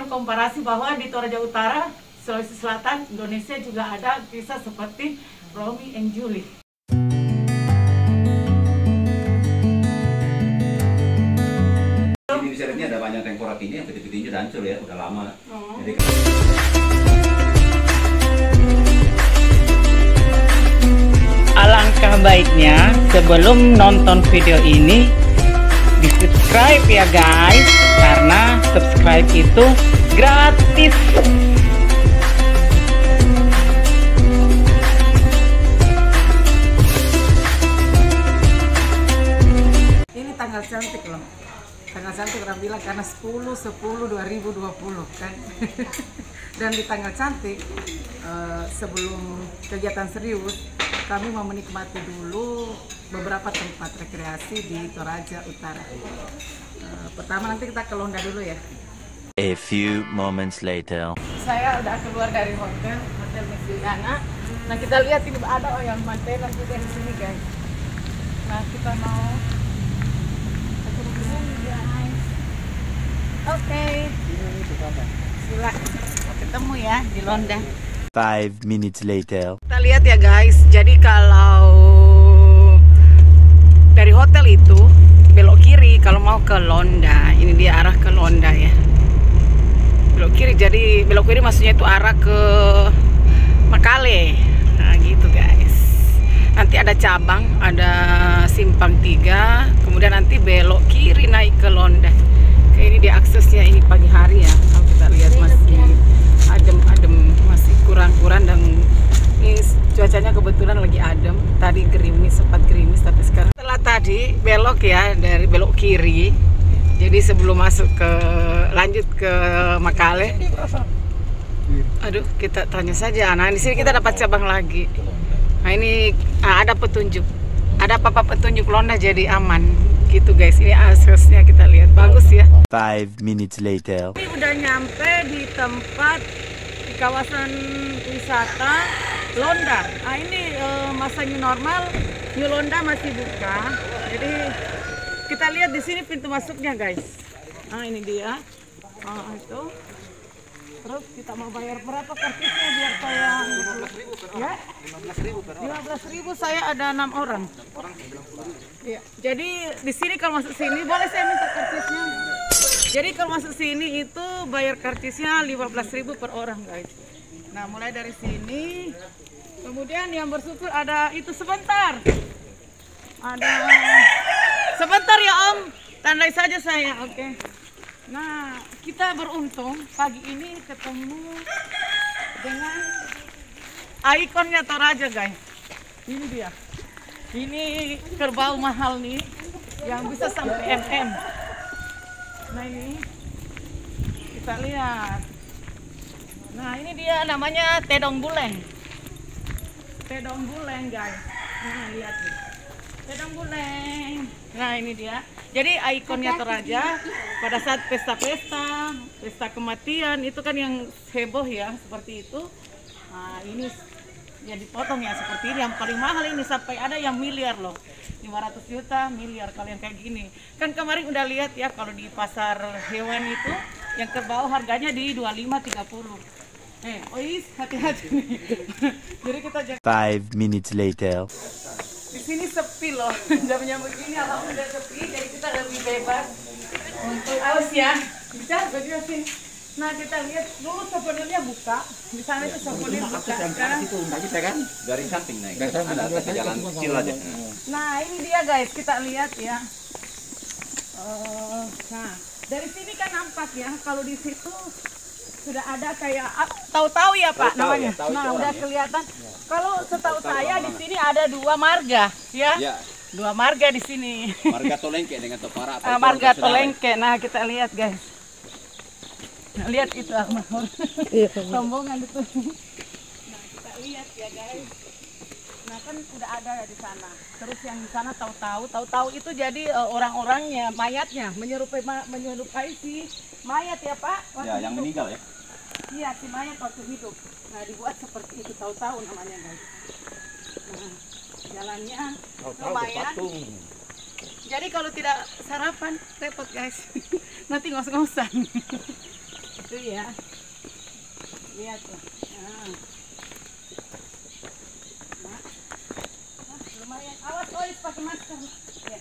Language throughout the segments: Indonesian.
memberikan komparasi bahwa di Toraja Utara, Sulawesi Selatan, Indonesia juga ada kisah seperti Romeo and Julie. Di sini ada banyak tengkorak ini yang peti-petinya udah hancur ya, udah lama. Jadi alangkah baiknya sebelum nonton video ini di subscribe ya guys, karena subscribe itu gratis. Ini tanggal cantik loh. Tanggal cantik orang bilang karena 10/10/2020 kan. Dan di tanggal cantik sebelum kegiatan serius kami mau menikmati dulu beberapa tempat rekreasi di Toraja Utara. Pertama nanti kita ke Londa dulu ya. A few moments later. Saya udah keluar dari hotel Mesiliana. Nah kita lihat ini ada yang mantenan juga di sini guys. Nah kita mau oke. Sila ketemu ya di Londa. 5 minutes later. Kita lihat ya guys, jadi kalau dari hotel itu belok kiri kalau mau ke Londa. Ini dia arah ke Londa ya. Belok kiri, jadi belok kiri maksudnya itu arah ke Makale. Nah gitu guys. Nanti ada cabang, ada simpang 3, kemudian nanti belok kiri naik ke Londa. Kayak ini dia aksesnya, ini pagi hari ya. Kalau kita lihat masih adem-adem, masih kurang-kurang, dan ini cuacanya kebetulan lagi adem. Tadi gerimis, sempat gerimis, tapi sekarang setelah tadi belok ya, dari belok kiri. Jadi sebelum masuk ke lanjut ke Makale. Aduh, kita tanya saja. Nah, di sini kita dapat cabang lagi. Nah, ini ada petunjuk. Ada apa-apa petunjuk Londa jadi aman. Gitu guys, ini aksesnya kita lihat bagus ya. 5 minutes later. Ini udah nyampe di tempat di kawasan wisata Londa. Nah ini masa new normal, New Londa masih buka. Jadi kita lihat di sini pintu masuknya guys. Nah ini dia. Itu. Terus kita mau bayar berapa kartisnya biar saya ya? 15.000 saya ada 6 orang. Ya, jadi di sini kalau masuk sini boleh saya minta kartisnya. Jadi kalau masuk sini itu bayar kartisnya 15.000 per orang guys. Nah mulai dari sini, kemudian yang bersyukur ada itu sebentar. Ada sebentar ya Om, tandai saja saya, oke. Nah kita beruntung pagi ini ketemu dengan ikonnya Toraja guys. Ini dia. Ini kerbau mahal nih yang bisa sampai mm. Nah ini kita lihat. Nah ini dia namanya Tedong Buleng. Tedong Buleng guys. Nah lihat nih. Tedong Buleng. Nah ini dia. Jadi ikonnya Toraja pada saat pesta-pesta, pesta kematian itu kan yang heboh ya seperti itu. Nah ini ya dipotong ya seperti ini, yang paling mahal ini sampai ada yang miliar loh, 500 juta miliar kalau yang kayak gini. Kan kemarin udah lihat ya kalau di pasar hewan itu yang kerbau harganya di 25-30. Ois hati-hati nih. Jadi kita jangan. 5 minutes later. Di sini sepi loh, jamnya begini alhamdulillah sepi, jadi kita lebih bebas untuk aus ya. Bisa baju sih. Nah kita lihat dulu souvenirnya buka, di sana itu souvenir buka. Sekarang itu nggak bisa kan? Dari samping naik. Dari samping ada jalan kecil aja. Nah ini dia guys, kita lihat ya. Nah dari sini kan nampak ya, kalau di situ sudah ada kayak tahu-tahu ya Pak namanya. Nah udah kelihatan. Kalau setahu saya di sini ada 2 marga ya. Dua marga di sini. Marga Tolengke dengan Topara. Marga Tolengke. Nah kita lihat guys. Nah, lihat itu rombongan itu. Nah kita lihat ya guys. Nah kan udah ada di sana. Terus yang di sana tahu-tahu itu jadi orang-orangnya, mayatnya menyerupai si mayat ya Pak. Ya yang meninggal ya. Iya si mayat waktu hidup. Nah dibuat seperti itu, tahu-tahu namanya guys. Nah, jalannya lumayan. Jadi kalau tidak sarapan repot guys. Nanti ngos-ngosan. Itu ya. Lihat tuh. Nah. Lumayan. Awas Ois pakai masker. Ya.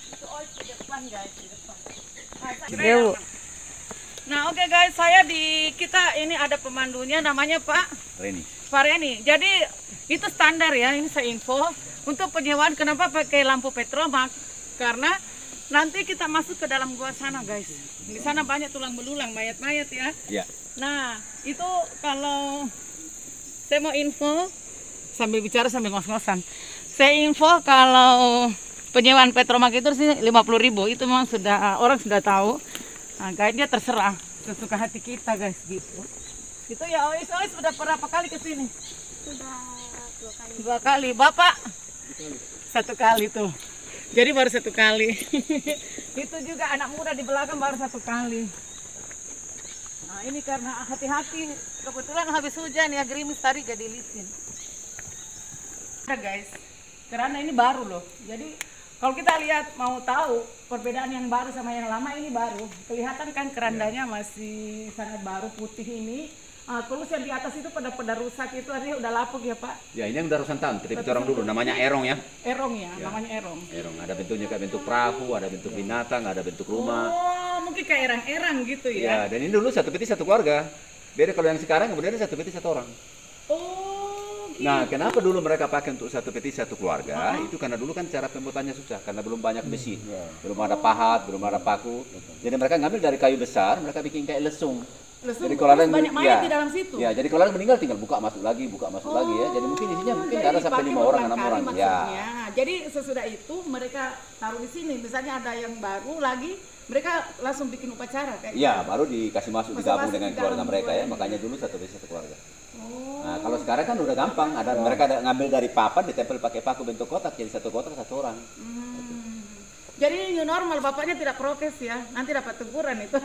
Itu Ois di depan guys, di depan. Nah, oke guys, kita ini ada pemandunya namanya Pak Reni. Pak Reni. Jadi itu standar ya, ini saya info untuk penyewaan. Kenapa pakai lampu petromak? Karena nanti kita masuk ke dalam gua sana guys. Di sana banyak tulang belulang, mayat-mayat ya. Iya. Nah, itu kalau saya mau info sambil bicara sambil ngos-ngosan. Saya info kalau penyewaan petromak itu sih 50.000. Itu memang orang sudah tahu. Nah, guide-nya terserah sesuka hati kita guys gitu. Itu ya Ois sudah berapa kali ke sini? Sudah 2 kali. 2 kali. Bapak? 1 kali tuh. Jadi baru 1 kali. Itu juga anak muda di belakang baru 1 kali. Nah ini karena hati-hati. Kebetulan habis hujan ya, gerimis tadi jadi licin. Nah guys, kerana ini baru loh. Jadi kalau kita lihat mau tahu perbedaan yang baru sama yang lama, ini baru. Kelihatan kan kerandanya masih sangat baru, putih ini. Terus yang di atas itu pada rusak itu artinya udah lapuk ya Pak? Ya ini yang udah ratusan tahun, kita orang dulu namanya erong ya. Erong ya, namanya erong. Erong, ada bentuknya kayak bentuk perahu, ada bentuk binatang, ada bentuk rumah. Oh, mungkin kayak erang-erang gitu Ya, ya? dan ini dulu satu peti satu keluarga. Beda kalau yang sekarang kemudian satu peti satu orang. Oh, gitu. Nah, kenapa dulu mereka pakai untuk satu peti satu keluarga? Itu karena dulu kan cara pembuatannya susah, karena belum banyak besi, belum ada pahat, belum ada paku. Jadi mereka ngambil dari kayu besar, mereka bikin kayak lesung. Lesung, Jadi kalau ada banyak mayat di dalam situ. Ya, jadi kalau ada meninggal tinggal buka masuk lagi ya. Jadi mungkin isinya mungkin ada sampai 5 orang, 6 orang. Ya. Jadi sesudah itu mereka taruh di sini. Misalnya ada yang baru lagi, mereka langsung bikin upacara kayak Ya, baru dikasih masuk digabung masuk dengan di keluarga dalam mereka ya. keluarga. Makanya dulu satu peti satu keluarga. Oh. Nah, kalau sekarang kan udah gampang. Mereka ngambil dari papan, ditempel pakai paku bentuk kotak, jadi satu kotak satu orang. Jadi new normal, bapaknya tidak prokes ya, nanti dapat teguran itu.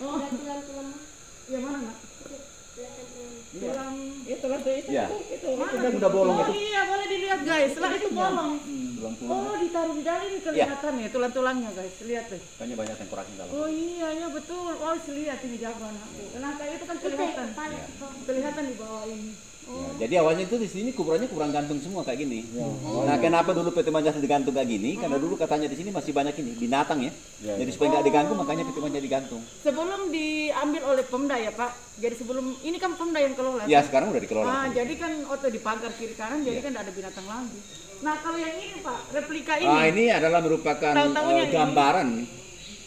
Oh, Tulang-tulang ya mana nak? kelihatan tulang. Tulang itu. Iya. Itu. Udah bolong Oh itu. iya, boleh dilihat guys. Setelah itu bolong. Tulang-tulang. Oh, ditaruh di dalam ini kelihatan ya tulang-tulangnya guys. Lihat deh. Kayaknya banyak tengkoraknya dalam. Oh iya, ya betul. Oh, lihat ini jago anakku. Nah, kayak itu kan kelihatan. Kelihatan di bawah ini. Ya, jadi awalnya itu di sini kuburannya kuburan gantung semua kayak gini. Nah, kenapa dulu Peti Manjat digantung kayak gini? Karena dulu katanya di sini masih banyak ini binatang ya. Jadi supaya nggak diganggu makanya Peti Manjat digantung. Sebelum diambil oleh Pemda ya Pak. Jadi sebelum ini kan Pemda yang kelola. Ya, sekarang udah dikelola. Jadi kan di pagar kiri kanan jadi kan tidak ada binatang lagi. Nah, kalau yang ini Pak, replika ini. Ini adalah merupakan Tahu-tahunya ini. gambaran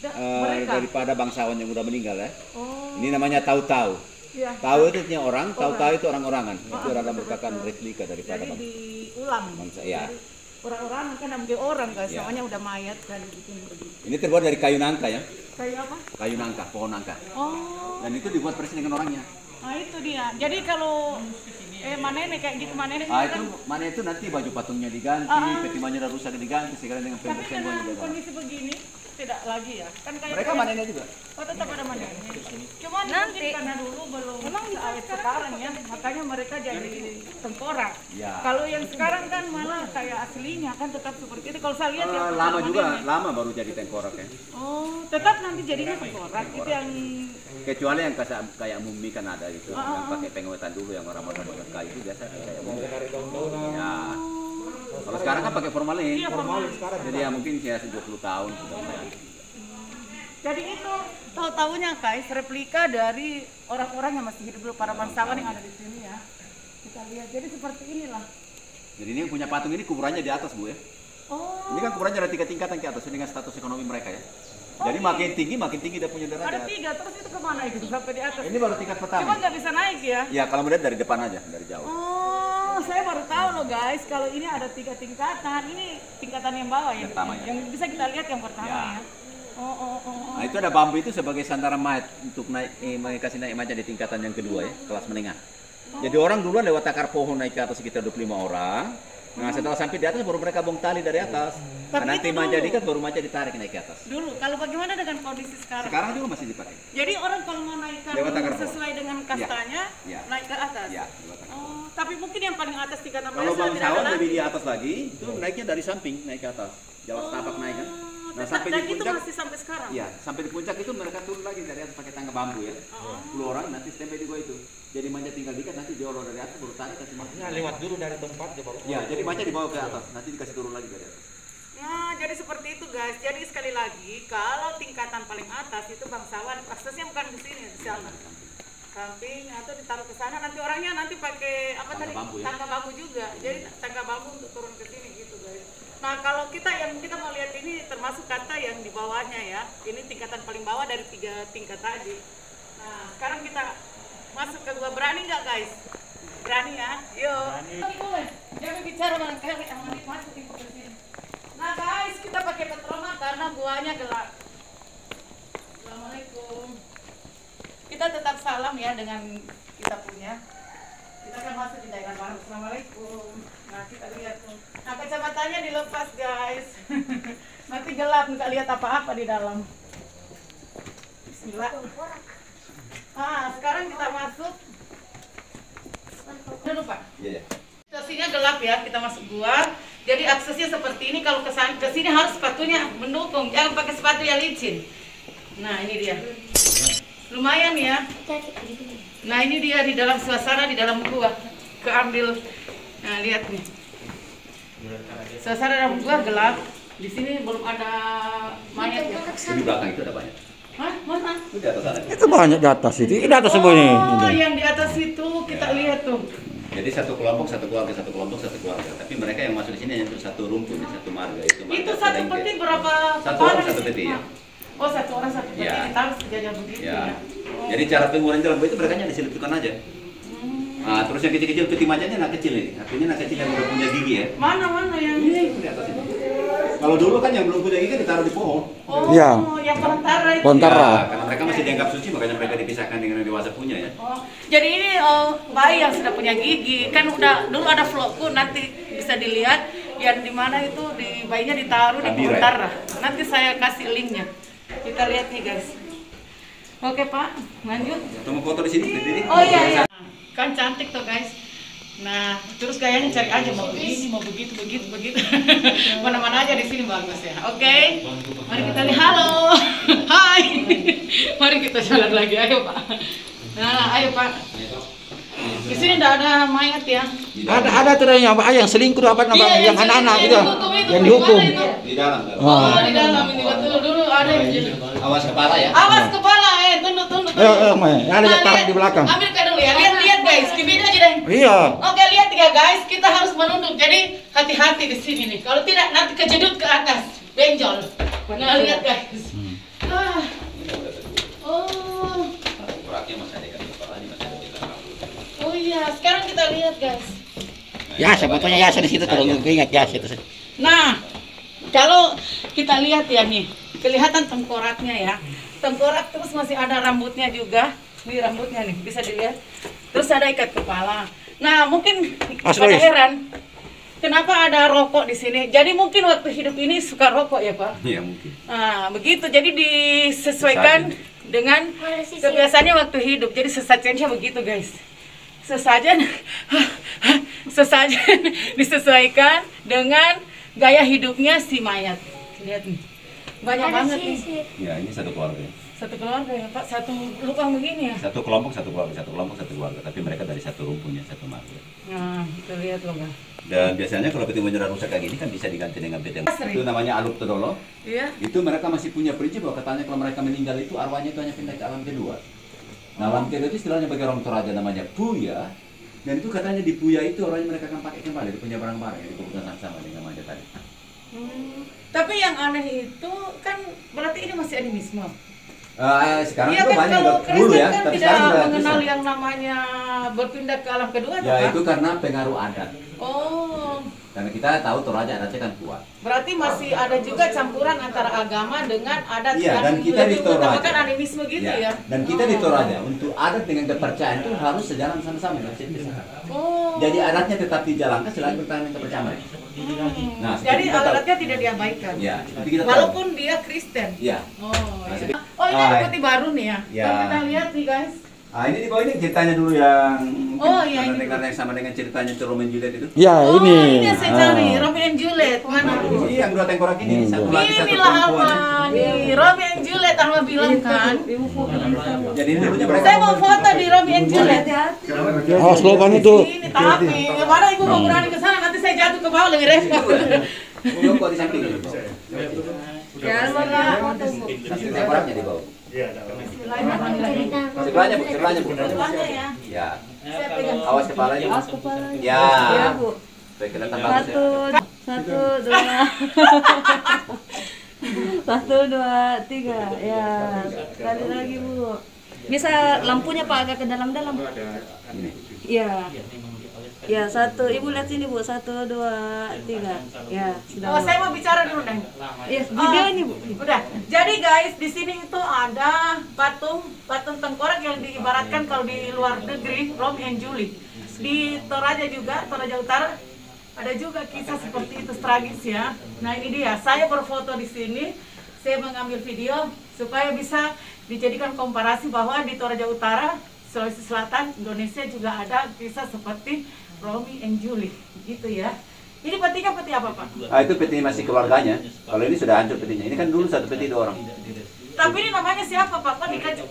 Mereka. daripada bangsawan yang udah meninggal ya. Oh. Ini namanya tahu-tahu. Iya. Tahu itu artinya orang, tahu-tahu itu orang-orangan. Itu adalah merupakan replika daripada Jadi bangsa. diulang. Bangsa, ya. Jadi orang-orang kan namanya orang guys, Ya. namanya udah mayat kan dibikin begitu. Ini terbuat dari kayu nangka ya. Kayak apa? Kayu nangka, pohon nangka. Oh. Dan itu dibuat persis dengan orangnya. Nah itu dia. Jadi kalau manene kayak gitu manene Itu mana itu nanti baju patungnya diganti, peti manjat rusak diganti, segala dengan tapi pembersihan dengan juga. kondisi begini tidak lagi ya. Kan kayak Mereka manennya juga. Oh tetap ada manene. Cuma nanti karena dulu belum awet sekarang ya, makanya mereka jadi tengkorak. Ya. Kalau yang sekarang kan malah kayak aslinya kan tetap seperti itu. Kalau saya lihat ya Lama juga, manene. lama baru jadi tengkorak ya. Oh, tetap nanti jadinya tengkorak. Itu yang Kecuali yang kayak mumi kan ada itu, yang pakai pengawetan dulu yang orang-orang kayu itu biasa kayak mumi. Ya. Kalau sekarang kan pakai formalin. Iya, formalin sekarang. Jadi ya mungkin ya 20 tahun sudah mulai. jadi itu tahu-tahunya guys replika dari orang-orang yang masih hidup dulu, para bangsawan yang ada di sini ya. Kita lihat. Jadi seperti inilah. Jadi ini yang punya patung ini kuburannya di atas Bu ya. Oh. Ini kan kuburannya ada 3 tingkatan ke atas dengan status ekonomi mereka ya. Jadi makin tinggi dia punya Ada derajat. 3, terus itu kemana itu sampai di atas? Ini baru tingkat Cuma pertama. nggak bisa naik ya? Ya kalau melihat dari depan aja, dari jauh. Oh, saya baru tahu loh guys, kalau ini ada 3 tingkatan. Ini tingkatan yang bawah ya? Pertama, ya. Yang bisa kita lihat yang pertama Ya. ya. Oh. Nah itu ada bambu itu sebagai sandaran mayat untuk naik, kasih naik macam di tingkatan yang kedua ya, kelas menengah. Jadi orang duluan lewat akar pohon naik ke atas sekitar 25 orang. Nah setelah sampai di atas baru mereka bong tali dari atas. Tapi Nah, nanti itu manja dulu. diikat baru manja ditarik naik ke atas. Dulu, kalau bagaimana dengan kondisi sekarang? Sekarang juga masih dipakai. Jadi orang kalau mau naik Lewat akar pohon. sesuai dengan kastanya, Ya. naik ke atas? Ya, lewat akar. Oh, tapi mungkin yang paling atas tingkatan Kalau tidak bangsawan ada lebih lagi. di atas lagi, itu naiknya dari samping naik ke atas. Jalan setapak naik kan. Nah, sampai dan di itu puncak, masih sampai sekarang. iya, sampai di puncak itu mereka turun lagi dari atas pakai tangga bambu ya. 10 orang nanti standby di gua itu. Jadi Maja tinggal diikat, nanti diolor dari atas baru tarik kasih masuk. Nah, lewat dulu dari tempat dia baru. Ya, jadi Maja dibawa ke atas, nanti dikasih turun lagi dari atas. Nah, jadi seperti itu guys. Jadi sekali lagi, kalau tingkatan paling atas itu bangsawan, aksesnya bukan di sini, di sana. Samping atau ditaruh ke sana, nanti orangnya nanti pakai apa Tangga tadi? bambu ya? Tangga bambu juga. Jadi tangga bambu untuk turun ke sini gitu guys. Nah, kalau kita mau lihat ini termasuk kata yang di bawahnya ya. Ini tingkatan paling bawah dari 3 tingkat tadi. Nah, sekarang kita masuk ke gua. Berani nggak guys? Berani ya? Yuk. Boleh. Jangan bicara barangkali yang masuk ke sini. Nah guys, kita pakai petromak karena buahnya gelap. Assalamualaikum. Kita tetap salam ya dengan kita punya. Kita akan masuk di daerah baru. Assalamualaikum. Nah kita lihat tuh. Nah kacamatanya dilepas guys. Nanti gelap, nggak lihat apa-apa di dalam. Bismillah. Sekarang kita masuk. Udah lupa. Iya, ya. Situasinya gelap ya, kita masuk gua. Jadi aksesnya seperti ini, kalau ke sini harus sepatunya mendukung, jangan pakai sepatu yang licin. Nah, ini dia. Lumayan ya. Nah, ini dia di dalam suasana di dalam gua. Keambil. Nah, lihat nih. Suasana dalam gua gelap. Di sini belum ada mayat ya. Di belakang itu ada banyak. Hah? Mana? Itu di atas sana. Itu banyak di atas itu. Di atas semua ini. Oh, yang di atas itu kita lihat tuh. Jadi satu kelompok, satu keluarga, satu kelompok, satu keluarga. Tapi mereka yang masuk di sini hanya untuk satu rumpun, satu marga. Itu satu peti berapa? Satu kepala orang di satu situ? peti ya. Oh, satu orang satu peti. Ya. Kita harus sejajar begitu ya. Ya. Jadi cara pengurangan dalam itu mereka hanya diselipkan aja. Nah, terus yang kecil-kecil peti macanya anak kecil nih. Artinya anak kecil yang udah punya gigi ya. Mana yang Ini di atas ini. Kalau dulu kan yang belum punya gigi ditaruh di pohon. Oh, Iya. yang pelentara itu. Pelentara. Ya, karena mereka masih dianggap suci, makanya mereka dipisahkan dengan yang dewasa punya ya. Oh, jadi ini bayi yang sudah punya gigi kan udah dulu ada vlogku, nanti bisa dilihat yang dimana itu di bayinya ditaruh di Kabira, pelentara. Nanti saya kasih linknya. Kita lihat nih guys. Oke Pak, lanjut. Tunggu foto di sini, berdiri. Oh iya, kan cantik tuh guys. Nah, terus kayaknya cari aja mau begini, mau begitu. Mana-mana aja di sini bagus ya. Oke. Mari kita lihat. Halo. Hai. Mari kita jalan lagi. Ayo Pak. Nah, ayo Pak. Di sini tidak ada mayat ya. Ada tuh yang selingkuh apa namanya Iya, yang anak-anak yang itu. dihukum itu, Yang dihukum. gimana itu? Di dalam. Oh, di dalam ini betul dulu ada yang jadi. Awas kepala ya. Awas kepala, tunduk. Ada yang tarik di belakang. Ambil dulu ya. Lihat guys, gini aja deh. Iya. Oke, lihat ya guys, kita harus menunduk. Jadi hati-hati di sini nih. Kalau tidak nanti kejedut ke atas, benjol. Nah, lihat guys. Oh. Uratnya masih ada di kepalanya, masih ada di belakang. Oh iya, sekarang kita lihat guys. Ya, sebetulnya ya di situ kalau ingat ya situ. Nah, kalau kita lihat ya nih, kelihatan tengkoraknya ya. Tengkorak terus masih ada rambutnya juga. Ini rambutnya nih, bisa dilihat. Terus ada ikat kepala. Nah, mungkin pada heran kenapa ada rokok di sini. Jadi mungkin waktu hidup ini suka rokok ya, Pak? Iya, mungkin. Nah, begitu. Jadi disesuaikan dengan kebiasaannya waktu hidup. Jadi sesajennya begitu, guys. Sesajen disesuaikan dengan gaya hidupnya si mayat. Lihat nih. Banyak banget nih. Ya, ini satu keluarga. Satu keluarga ya, Pak. Satu lubang begini ya. Satu kelompok, satu keluarga, satu kelompok, satu keluarga. Tapi mereka dari satu rumpun ya, satu marga. Nah, kita lihat loh, Pak. Dan biasanya kalau peti menyerah rusak kayak gini kan bisa diganti dengan peti yang Sering. itu namanya aluk todolo. Iya. Itu mereka masih punya prinsip bahwa katanya kalau mereka meninggal itu arwahnya itu hanya pindah ke alam kedua. Nah, alam kedua itu istilahnya bagi orang Toraja namanya puya. Dan itu katanya di puya itu orangnya mereka akan pakai kembali, itu punya barang-barang yang dikumpulkan sama dengan Maja tadi. Tapi yang aneh itu kan berarti ini masih animisme. Sekarang Iya itu kan, banyak kalau dulu Kristen ya, kan tapi tidak sekarang sudah mengenal Kristen. yang namanya berpindah ke alam kedua, Ya Pak? itu karena pengaruh adat. Oh, Karena kita tahu Toraja adatnya kan kuat. berarti masih ada juga campuran antara agama dengan adat Iya, yang dan kita di lebih Toraja. mengutamakan animisme gitu ya? Dan kita di Toraja untuk adat dengan kepercayaan itu harus sejalan sama-sama, nggak bisa dipisahkan. Oh. Jadi adatnya tetap dijalankan selagi bertahan dengan kepercayaan. Nah, Jadi kita tahu. adatnya tidak diabaikan. Ya, seperti kita tahu. Walaupun dia Kristen. Ya. Oh, Nah, iya. Oh, ini ada Hai. peti baru nih ya. Ya. Kalau kita lihat nih guys. Ah, ini di bawah ini ceritanya dulu yang Oh, iya, pernah ini dengar yang sama dengan ceritanya Romeo and Juliet itu. Ya, Oh, ini. ini yang saya cari, Romeo and Juliet. Mana? Ini yang dua tengkorak ini, satu laki satu Inilah perempuan. Alma, nih Romeo and Juliet Alma bilang kan. Jadi dulunya mereka Saya mau foto di Romeo and Juliet. Oh, slogan itu. Ini tapi, mana ibu mau berani ke sana nanti saya jatuh ke bawah lebih repot. Yuk, kok di samping. Ya, Alma. Satu tengkoraknya di bawah. Sebelahnya bu, sebelahnya bu. Sebelahnya ya. Ya. Saya pegang. Awas kepalanya. Awas kepalanya. Ya. Ya, Bu. Supaya kelihatan bagus ya. Satu, dua. Satu, dua, tiga. Ya, sekali lagi Bu. Bisa lampunya Pak agak ke dalam-dalam. Iya. Ya, satu. Ibu lihat sini Bu. Satu, dua, tiga. Ya, sudah. Oh, saya mau bicara dulu deh. Iya, video ini Bu. Udah. Jadi guys, di sini itu ada patung tengkorak yang diibaratkan kalau di luar negeri Romeo and Juliet. Di Toraja juga, Toraja Utara ada juga kisah seperti itu tragis ya. Nah, ini dia. Saya berfoto di sini. Saya mengambil video supaya bisa dijadikan komparasi bahwa di Toraja Utara, Sulawesi Selatan, Indonesia juga ada kisah seperti Romeo and Juliet gitu ya. Ini petinya peti apa Pak? Ah, itu peti masih keluarganya. Kalau ini sudah hancur petinya. Ini kan dulu satu peti 2 orang. Tapi ini namanya siapa Pak?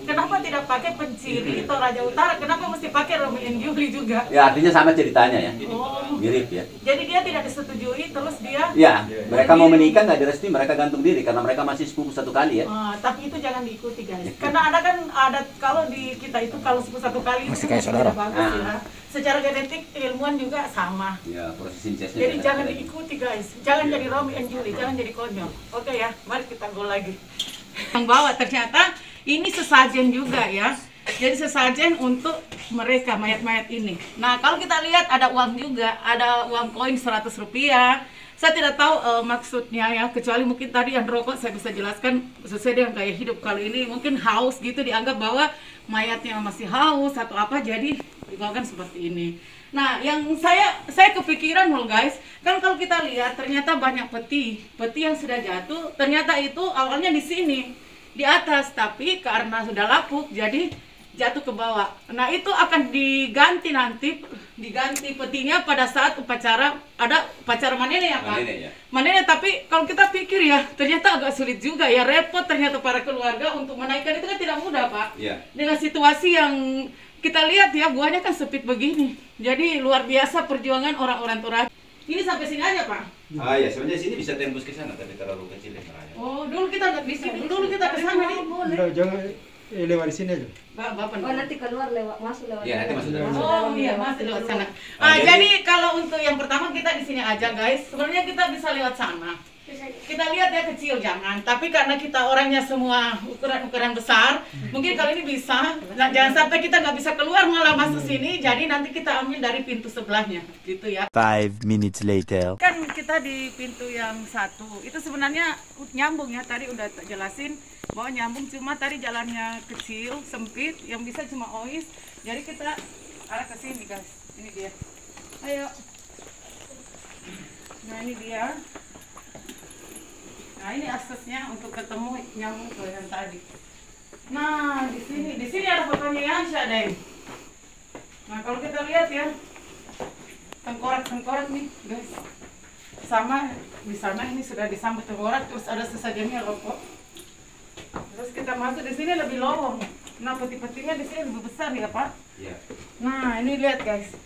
Kenapa tidak pakai penciri Toraja Utara? Kenapa mesti pakai Romeo and Juliet juga? Ya artinya sama ceritanya ya. Oh. Mirip ya. Jadi dia tidak disetujui, terus dia. Ya, mereka mau menikah nggak direstui, mereka gantung diri karena mereka masih sepupu satu kali ya. Tapi itu jangan diikuti guys. Karena ada kan adat kalau di kita itu kalau sepupu satu kali Masih itu kayak saudara. tidak bagus ya. Secara genetik ilmuwan juga sama. Ya, proses incestnya. Jadi jangan diikuti guys. Jangan jadi Romeo and Juliet, jangan jadi konyol. Oke ya, mari kita go lagi. Yang bawa ternyata ini sesajen juga ya. Jadi sesajen untuk mereka mayat-mayat ini. Nah, kalau kita lihat ada uang juga, ada uang koin 100 rupiah. Saya tidak tahu maksudnya ya, kecuali mungkin tadi yang rokok saya bisa jelaskan sesuai dengan gaya hidup. Kalau ini mungkin haus gitu, dianggap bahwa mayatnya masih haus atau apa, jadi dibawakan seperti ini. Nah, yang saya kepikiran loh guys, kan kalau kita lihat ternyata banyak peti yang sudah jatuh, ternyata itu awalnya di sini, di atas, tapi karena sudah lapuk jadi jatuh ke bawah. Nah, itu akan diganti nanti, diganti petinya pada saat upacara, ada upacara manene ya Pak? Manene ya. Manene, tapi kalau kita pikir ya, ternyata agak sulit juga ya, repot ternyata para keluarga untuk menaikkan itu kan tidak mudah Pak. Iya. Dengan situasi yang kita lihat ya, guanya kan sempit begini. Jadi luar biasa perjuangan orang-orang Toraja. Ini sampai sini aja Pak. Ah ya, sebenarnya sini bisa tembus ke sana tapi terlalu kecil ya. Oh, dulu kita di sini, dulu kita ke sana nih. Jangan lewat di sini aja. Bapak. Oh, nanti keluar lewat masuk lewat. Iya, nanti masuk lewat. Oh iya, masih lewat sana. Jadi- Jadi kalau untuk yang pertama kita di sini aja guys. Sebenarnya kita bisa lewat sana. Kita lihat ya kecil jangan, tapi karena kita orangnya semua ukuran besar, mungkin kali ini bisa. Nah, jangan sampai kita nggak bisa keluar malah masuk sini. Jadi nanti kita ambil dari pintu sebelahnya, gitu ya. 5 minutes later. Kan kita di pintu yang satu itu sebenarnya nyambung ya, tadi udah tak jelasin bahwa nyambung, cuma tadi jalannya kecil sempit yang bisa cuma ois, jadi kita arah ke sini guys. Ini dia, ayo. Nah ini dia. Nah ini aksesnya untuk ketemu nyambung ke yang tadi. Nah di sini ada fotonya Yansha deh. Nah kalau kita lihat ya, tengkorak nih guys, sama di sana ini sudah disambut tengkorak, terus ada sesajennya rokok. Terus kita masuk di sini lebih lorong. Nah peti-petinya di sini lebih besar ya Pak. Iya. Nah ini lihat guys.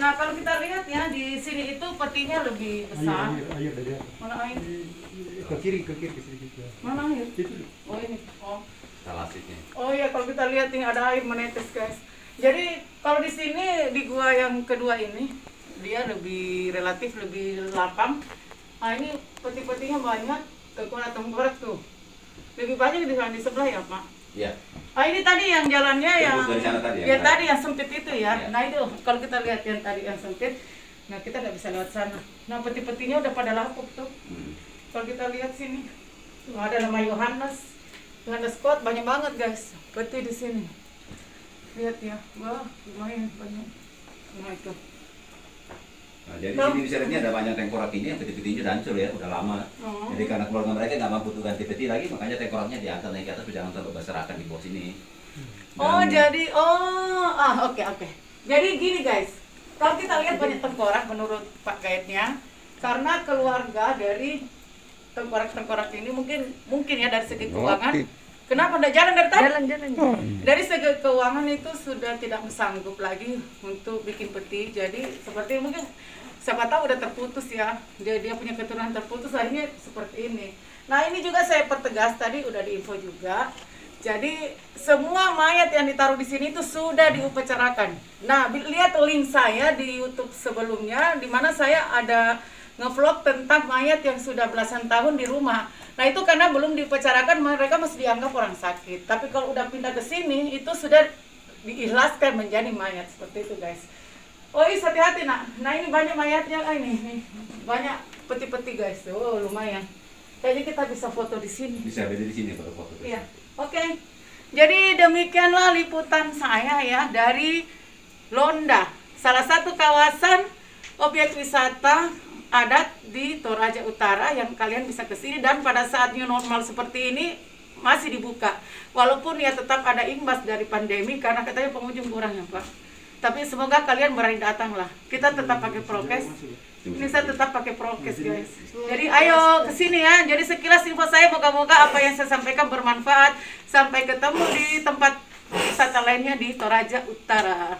Nah kalau kita lihat ya di sini itu petinya lebih besar. Ayo dari Mana air? ke kiri sedikit. Mana air? Itu. Oh ini. Oh. Salasitnya. Oh iya, kalau kita lihat ini ada air menetes guys. Jadi kalau di sini di gua yang kedua ini dia lebih relatif lebih lapang. Nah ini peti-petinya banyak, tengkorak tuh. Lebih banyak di sebelah ya Pak. Iya. Ah ini tadi yang jalannya yang dari sana tadi ya? ya tadi yang sempit itu ya. Iya. Nah itu kalau kita lihat yang tadi yang sempit, nah kita nggak bisa lewat sana. Nah peti-petinya udah pada lapuk tuh. Kalau kita lihat sini, tuh ada nama Yohanes Scott, banyak banget guys peti di sini. Lihat ya, wah lumayan banyak. Nah itu. Nah, jadi di sini bisa lihat ini ada banyak tengkorak ini yang peti-petinya udah hancur ya, udah lama. Jadi karena keluarga mereka nggak mampu tuh ganti peti lagi, makanya tengkoraknya diangkat naik ke atas, jangan terlalu berserakan di bawah sini. Oke. Jadi gini guys, kalau kita lihat banyak tengkorak menurut Pak Guide-nya, karena keluarga dari tengkorak-tengkorak ini mungkin ya dari segi keuangan. Kenapa nggak jalan dari tadi? Jalan. Dari segi keuangan itu sudah tidak sanggup lagi untuk bikin peti. Jadi seperti mungkin siapa tahu udah terputus ya. Dia punya keturunan terputus, akhirnya seperti ini. Nah ini juga saya pertegas tadi udah diinfo juga. Jadi semua mayat yang ditaruh di sini itu sudah diupacarakan. Nah lihat link saya di YouTube sebelumnya, di mana saya ada ngevlog tentang mayat yang sudah belasan tahun di rumah. Nah itu karena belum diupacarakan, mereka masih dianggap orang sakit. Tapi kalau udah pindah ke sini, itu sudah diikhlaskan menjadi mayat. Seperti itu guys. Oh iya, hati-hati nak. Nah ini banyak mayatnya, ini banyak peti-peti guys. Oh lumayan. Kayaknya kita bisa foto di sini. Bisa beda di sini foto-foto. Iya. Oke. Jadi demikianlah liputan saya ya dari Londa, salah satu kawasan objek wisata adat di Toraja Utara yang kalian bisa ke sini, dan pada saat new normal seperti ini masih dibuka. Walaupun ya tetap ada imbas dari pandemi karena katanya pengunjung kurang ya Pak. Tapi semoga kalian berani datang lah. Kita tetap pakai prokes. Ini saya tetap pakai prokes guys. Jadi ayo ke sini ya. Jadi sekilas info saya, moga-moga apa yang saya sampaikan bermanfaat. Sampai ketemu di tempat wisata lainnya di Toraja Utara.